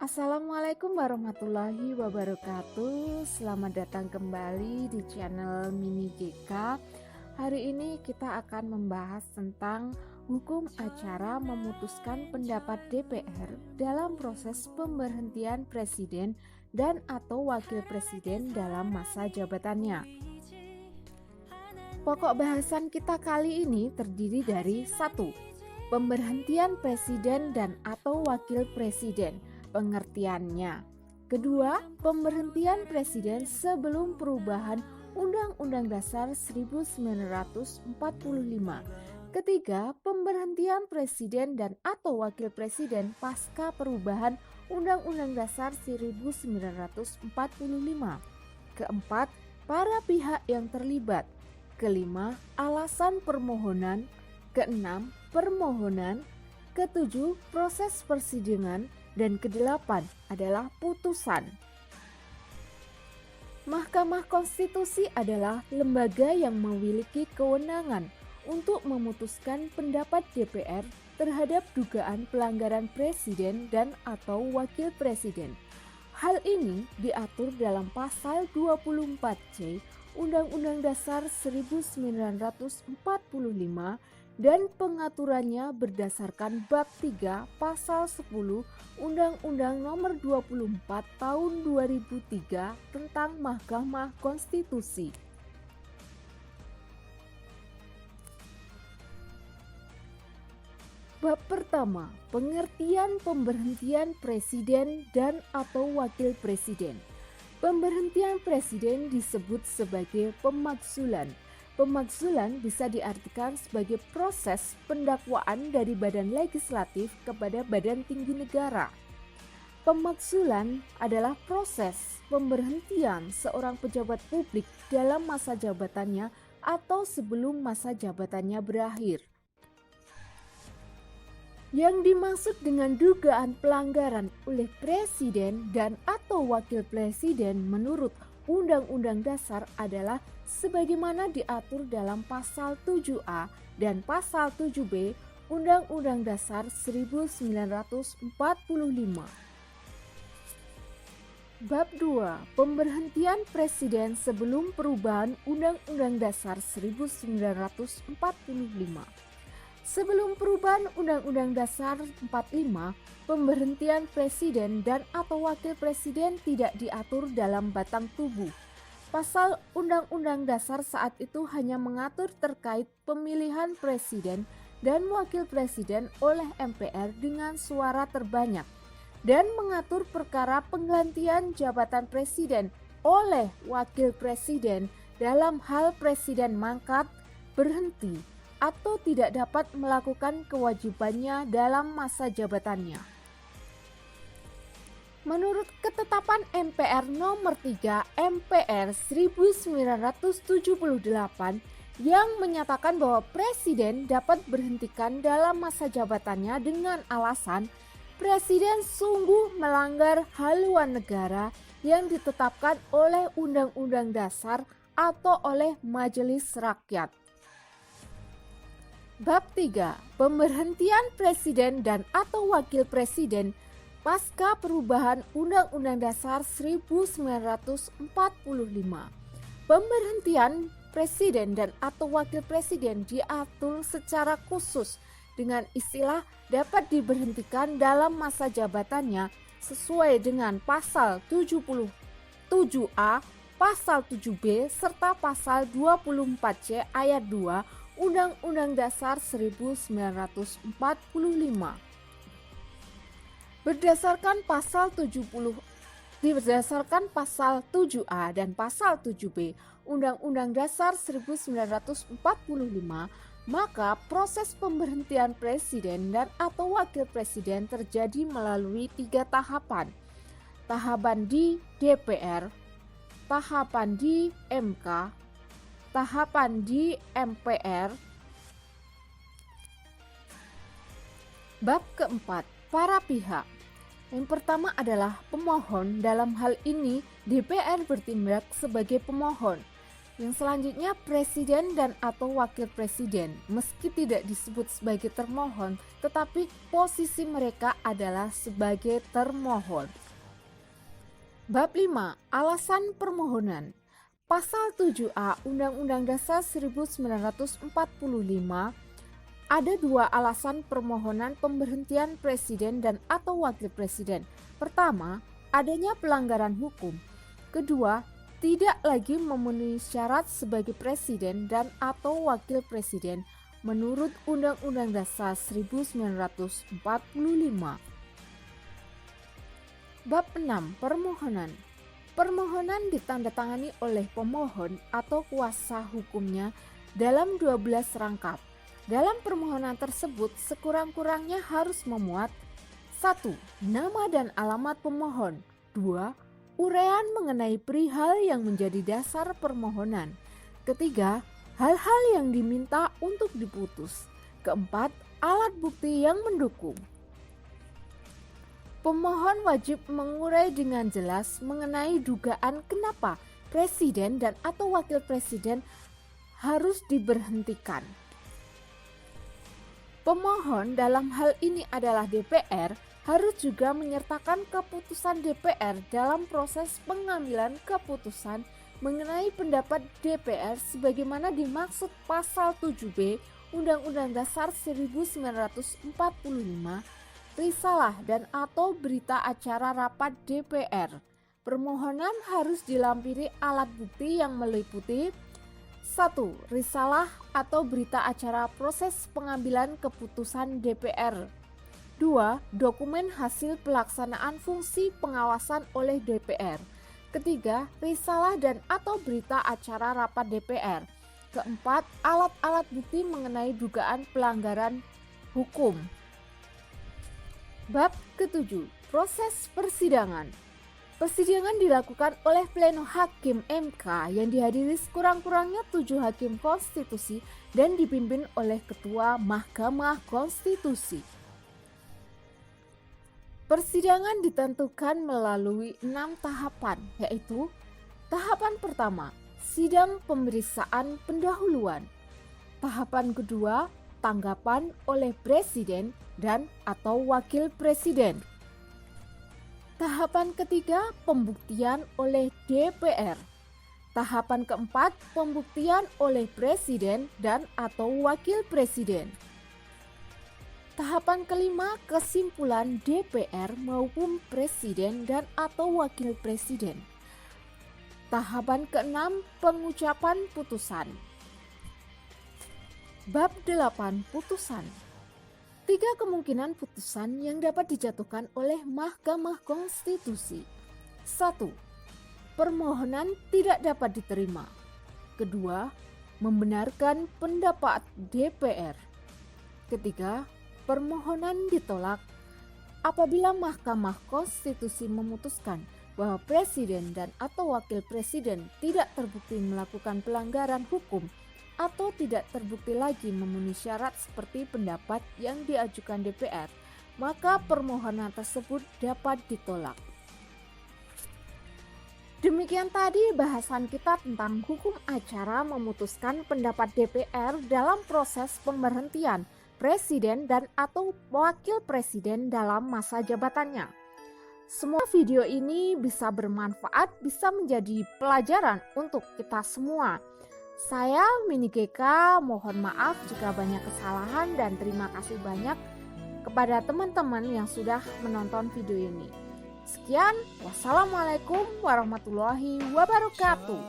Assalamualaikum warahmatullahi wabarakatuh. Selamat datang kembali di channel Mini GK. Hari ini kita akan membahas tentang hukum acara memutuskan pendapat DPR dalam proses pemberhentian presiden dan atau wakil presiden dalam masa jabatannya. Pokok bahasan kita kali ini terdiri dari 1. Pemberhentian presiden dan atau wakil presiden. Pengertiannya. Kedua, pemberhentian presiden sebelum perubahan Undang-Undang Dasar 1945. Ketiga, pemberhentian presiden dan atau wakil presiden pasca perubahan Undang-Undang Dasar 1945. Keempat, para pihak yang terlibat. Kelima, alasan permohonan. Keenam, permohonan. Ketujuh, proses persidangan. Dan kedelapan adalah putusan. Mahkamah Konstitusi adalah lembaga yang memiliki kewenangan untuk memutuskan pendapat DPR terhadap dugaan pelanggaran presiden dan atau wakil presiden. Hal ini diatur dalam pasal 24C Undang-Undang Dasar 1945 dan pengaturannya berdasarkan bab 3 pasal 10 Undang-Undang Nomor 24 Tahun 2003 tentang Mahkamah Konstitusi. Bab pertama, pengertian pemberhentian presiden dan atau wakil presiden. Pemberhentian presiden disebut sebagai pemakzulan. Pemakzulan bisa diartikan sebagai proses pendakwaan dari badan legislatif kepada badan tinggi negara. Pemakzulan adalah proses pemberhentian seorang pejabat publik dalam masa jabatannya atau sebelum masa jabatannya berakhir. Yang dimaksud dengan dugaan pelanggaran oleh presiden dan atau wakil presiden menurut Undang-Undang Dasar adalah sebagaimana diatur dalam pasal 7A dan pasal 7B Undang-Undang Dasar 1945. Bab 2. Pemberhentian presiden sebelum perubahan Undang-Undang Dasar 1945. Sebelum perubahan Undang-Undang Dasar 45, pemberhentian presiden dan atau wakil presiden tidak diatur dalam batang tubuh. Pasal Undang-Undang Dasar saat itu hanya mengatur terkait pemilihan presiden dan wakil presiden oleh MPR dengan suara terbanyak dan mengatur perkara penggantian jabatan presiden oleh wakil presiden dalam hal presiden mangkat, berhenti, atau tidak dapat melakukan kewajibannya dalam masa jabatannya. Menurut ketetapan MPR nomor 3 MPR 1978 yang menyatakan bahwa presiden dapat berhentikan dalam masa jabatannya dengan alasan presiden sungguh melanggar haluan negara yang ditetapkan oleh Undang-Undang Dasar atau oleh Majelis Rakyat. Bab 3. Pemberhentian presiden dan atau wakil presiden pasca perubahan Undang-Undang Dasar 1945. Pemberhentian presiden dan atau wakil presiden diatur secara khusus dengan istilah dapat diberhentikan dalam masa jabatannya sesuai dengan pasal 77A, pasal 7B serta pasal 24C ayat 2 Undang-Undang Dasar 1945. Berdasarkan pasal 7A dan pasal 7B Undang-Undang Dasar 1945, maka proses pemberhentian presiden dan atau wakil presiden terjadi melalui 3 tahapan. Tahapan di DPR, tahapan di MK, tahapan di MPR. Bab keempat, para pihak. Yang pertama adalah pemohon. Dalam hal ini DPR bertindak sebagai pemohon. Yang selanjutnya presiden dan atau wakil presiden, meski tidak disebut sebagai termohon, tetapi posisi mereka adalah sebagai termohon. Bab 5. Alasan permohonan. Pasal 7A Undang-Undang Dasar 1945 ada dua alasan permohonan pemberhentian presiden dan atau wakil presiden. Pertama, adanya pelanggaran hukum. Kedua, tidak lagi memenuhi syarat sebagai presiden dan atau wakil presiden menurut Undang-Undang Dasar 1945. Bab 6. Permohonan. Permohonan ditandatangani oleh pemohon atau kuasa hukumnya dalam 12 rangkap. Dalam permohonan tersebut sekurang-kurangnya harus memuat 1. Nama dan alamat pemohon. 2. Uraian mengenai perihal yang menjadi dasar permohonan. Ketiga, hal-hal yang diminta untuk diputus. Keempat, alat bukti yang mendukung. Pemohon wajib mengurai dengan jelas mengenai dugaan kenapa presiden dan atau wakil presiden harus diberhentikan. Pemohon dalam hal ini adalah DPR harus juga menyertakan keputusan DPR dalam proses pengambilan keputusan mengenai pendapat DPR sebagaimana dimaksud pasal 7B Undang-Undang Dasar 1945, risalah dan atau berita acara rapat DPR. Permohonan harus dilampiri alat bukti yang meliputi 1. Risalah atau berita acara proses pengambilan keputusan DPR. 2. Dokumen hasil pelaksanaan fungsi pengawasan oleh DPR. Ketiga, risalah dan atau berita acara rapat DPR. Keempat, alat-alat bukti mengenai dugaan pelanggaran hukum. Bab ke-7. Proses persidangan. Persidangan dilakukan oleh pleno hakim MK yang dihadiri sekurang-kurangnya 7 hakim konstitusi dan dipimpin oleh Ketua Mahkamah Konstitusi. Persidangan ditentukan melalui 6 tahapan, yaitu tahapan pertama, sidang pemeriksaan pendahuluan. Tahapan kedua, tanggapan oleh presiden dan atau wakil presiden. Tahapan ketiga, pembuktian oleh DPR. Tahapan keempat, pembuktian oleh presiden dan atau wakil presiden. Tahapan kelima, kesimpulan DPR maupun presiden dan atau wakil presiden. Tahapan keenam, pengucapan putusan. Bab 8. Putusan. 3 kemungkinan putusan yang dapat dijatuhkan oleh Mahkamah Konstitusi. 1. Permohonan tidak dapat diterima. Kedua, membenarkan pendapat DPR. Ketiga, permohonan ditolak apabila Mahkamah Konstitusi memutuskan bahwa presiden dan atau wakil presiden tidak terbukti melakukan pelanggaran hukum atau tidak terbukti lagi memenuhi syarat seperti pendapat yang diajukan DPR, maka permohonan tersebut dapat ditolak. Demikian tadi bahasan kita tentang hukum acara memutuskan pendapat DPR dalam proses pemberhentian presiden dan atau wakil presiden dalam masa jabatannya. Semua video ini bisa bermanfaat, bisa menjadi pelajaran untuk kita semua. Saya Mini GK, mohon maaf jika banyak kesalahan dan terima kasih banyak kepada teman-teman yang sudah menonton video ini. Sekian, wassalamualaikum warahmatullahi wabarakatuh.